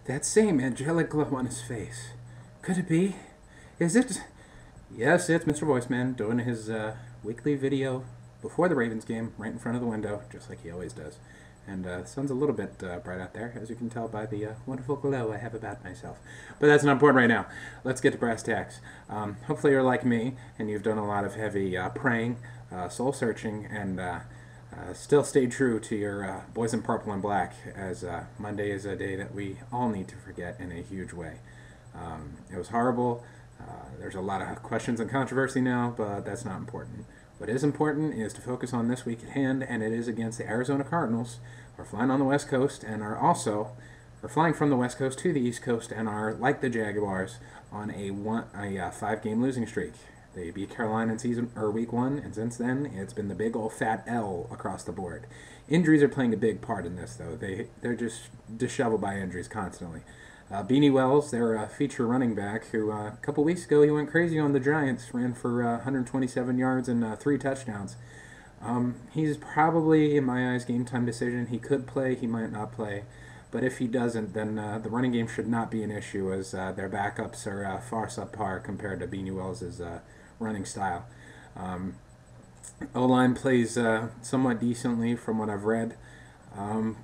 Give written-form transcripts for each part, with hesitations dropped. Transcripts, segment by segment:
That same angelic glow on his face. Could it be? Is it? Yes, it's Mr. Voiceman doing his weekly video before the Ravens game, right in front of the window, just like he always does. And the sun's a little bit bright out there, as you can tell by the wonderful glow I have about myself. But that's not important right now. Let's get to brass tacks. Hopefully you're like me, and you've done a lot of heavy praying, soul searching, and still stay true to your boys in purple and black, as Monday is a day that we all need to forget in a huge way. It was horrible. There's a lot of questions and controversy now, but that's not important. What is important is to focus on this week at hand, and it is against the Arizona Cardinals, who are flying on the West Coast and are flying from the West Coast to the East Coast and are, like the Jaguars, on a 5-game losing streak. They beat Carolina in week 1, and since then it's been the big old fat L across the board. Injuries are playing a big part in this, though. They're just disheveled by injuries constantly. Beanie Wells, their feature running back, who a couple weeks ago he went crazy on the Giants, ran for 127 yards and 3 touchdowns. He's probably, in my eyes, game time decision. He could play, he might not play. But if he doesn't, then the running game should not be an issue, as their backups are far subpar compared to Beanie Wells' running style. O-line plays somewhat decently from what I've read.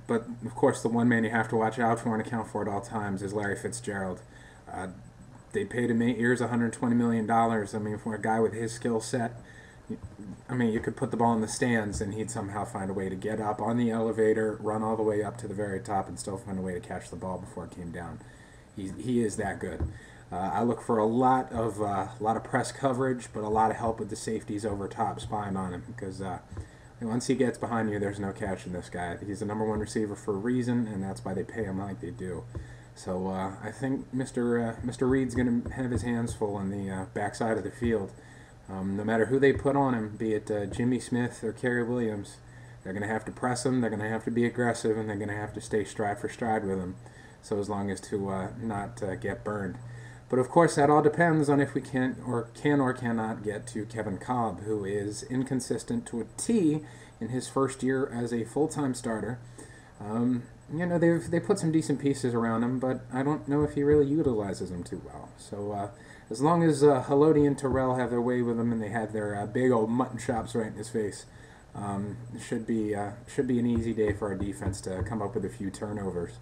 But, of course, the one man you have to watch out for and account for at all times is Larry Fitzgerald. They paid him 8 years, $120 million. I mean, for a guy with his skill set, you could put the ball in the stands and he'd somehow find a way to get up on the elevator, run all the way up to the very top, and still find a way to catch the ball before it came down. He is that good. I look for a lot of press coverage, but a lot of help with the safeties over top spying on him, because once he gets behind you, there's no catching this guy. He's the number 1 receiver for a reason, and that's why they pay him like they do. So I think Mr. Reed's going to have his hands full on the backside of the field. No matter who they put on him, be it Jimmy Smith or Kerry Williams, they're going to have to press him, they're going to have to be aggressive, and they're going to have to stay stride for stride with him, so as long as to not get burned. But of course, that all depends on if we can or cannot get to Kevin Kolb, who is inconsistent to a T in his first year as a full-time starter. They put some decent pieces around him, but I don't know if he really utilizes them too well. So as long as Haloti and Terrell have their way with him and they have their big old mutton chops right in his face, it should be an easy day for our defense to come up with a few turnovers.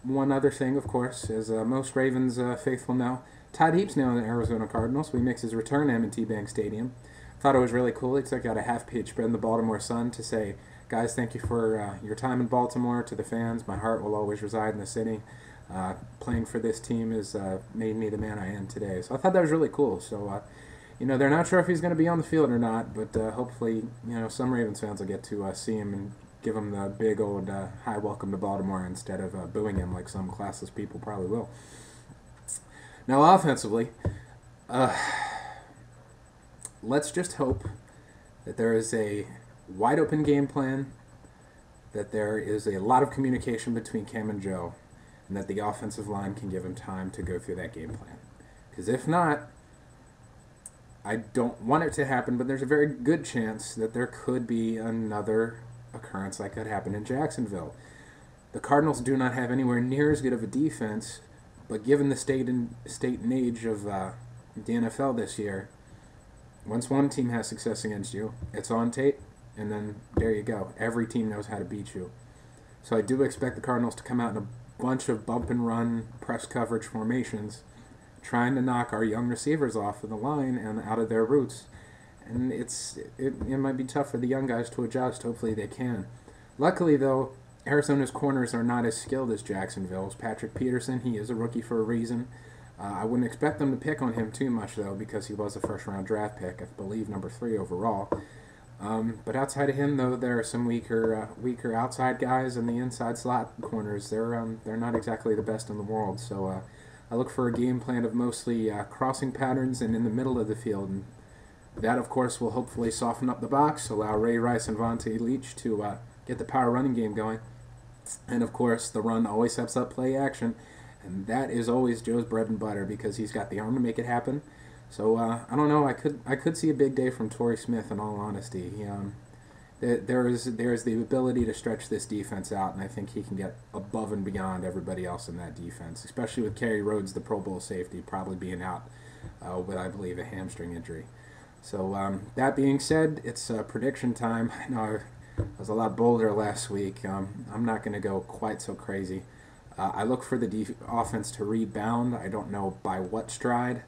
One other thing, of course, as most Ravens faithful know, Todd Heap's now in the Arizona Cardinals. We makes his return to M&T Bank Stadium. Thought it was really cool. He took out a half-page spread in the Baltimore Sun to say, guys, thank you for your time in Baltimore. To the fans, my heart will always reside in the city. Playing for this team has made me the man I am today. So I thought that was really cool. So, they're not sure if he's going to be on the field or not, but hopefully, some Ravens fans will get to see him and give him the big old hi, welcome to Baltimore, instead of booing him like some classless people probably will. Now, offensively, let's just hope that there is a wide-open game plan, that there is a lot of communication between Cam and Joe, and that the offensive line can give him time to go through that game plan. Because if not, I don't want it to happen, but there's a very good chance that there could be another occurrence like that happened in Jacksonville. The Cardinals do not have anywhere near as good of a defense, but given the state and age of the NFL this year, once one team has success against you, it's on tape, and then there you go. Every team knows how to beat you. So I do expect the Cardinals to come out in a bunch of bump and run press coverage formations, trying to knock our young receivers off of the line and out of their routes. And it might be tough for the young guys to adjust. Hopefully they can. Luckily, though, Arizona's corners are not as skilled as Jacksonville's. Patrick Peterson, he is a rookie for a reason. I wouldn't expect them to pick on him too much, though, because he was a first-round draft pick, I believe number 3 overall. But outside of him, though, there are some weaker outside guys, and the inside slot corners, they're not exactly the best in the world. So I look for a game plan of mostly crossing patterns and in the middle of the field. And that, of course, will hopefully soften up the box, allow Ray Rice and Vontae Leach to get the power running game going. And, of course, the run always sets up play action, and that is always Joe's bread and butter because he's got the arm to make it happen. So, I don't know, I could see a big day from Torrey Smith, in all honesty. There is the ability to stretch this defense out, and I think he can get above and beyond everybody else in that defense, especially with Kerry Rhodes, the Pro Bowl safety, probably being out with, I believe, a hamstring injury. So that being said, it's prediction time. I know I was a lot bolder last week. I'm not going to go quite so crazy. I look for the offense to rebound. I don't know by what stride,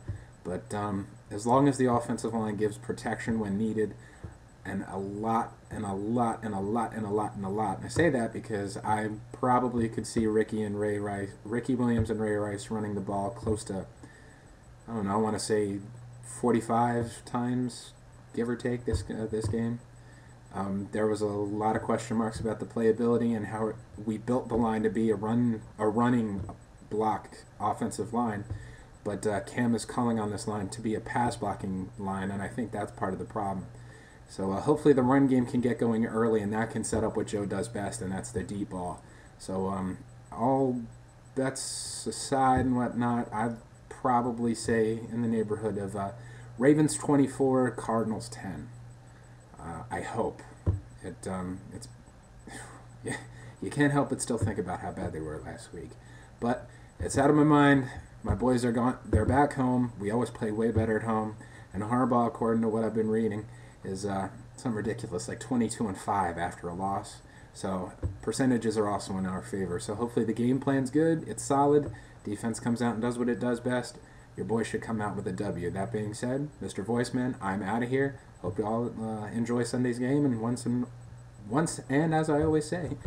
but as long as the offensive line gives protection when needed, and a lot, and a lot, and a lot, and a lot, and a lot. And I say that because I probably could see Ricky Williams and Ray Rice running the ball close to, I don't know, I want to say 45 times, give or take, this game. There was a lot of question marks about the playability and how we built the line to be a running block offensive line, but Cam is calling on this line to be a pass blocking line, and I think that's part of the problem. So hopefully the run game can get going early, and that can set up what Joe does best, and that's the deep ball. So all bets aside and whatnot, I'd probably say in the neighborhood of Ravens 24, Cardinals 10. I hope. It's you can't help but still think about how bad they were last week. But it's out of my mind. My boys are gone. They're back home. We always play way better at home. And Harbaugh, according to what I've been reading, is something ridiculous, like 22-5 after a loss. So percentages are also in our favor. So hopefully the game plan's good. It's solid. Defense comes out and does what it does best. Your boys should come out with a W. That being said, Mr. Voiceman, I'm out of here. Hope you all enjoy Sunday's game. And once and as I always say,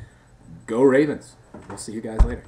go Ravens. We'll see you guys later.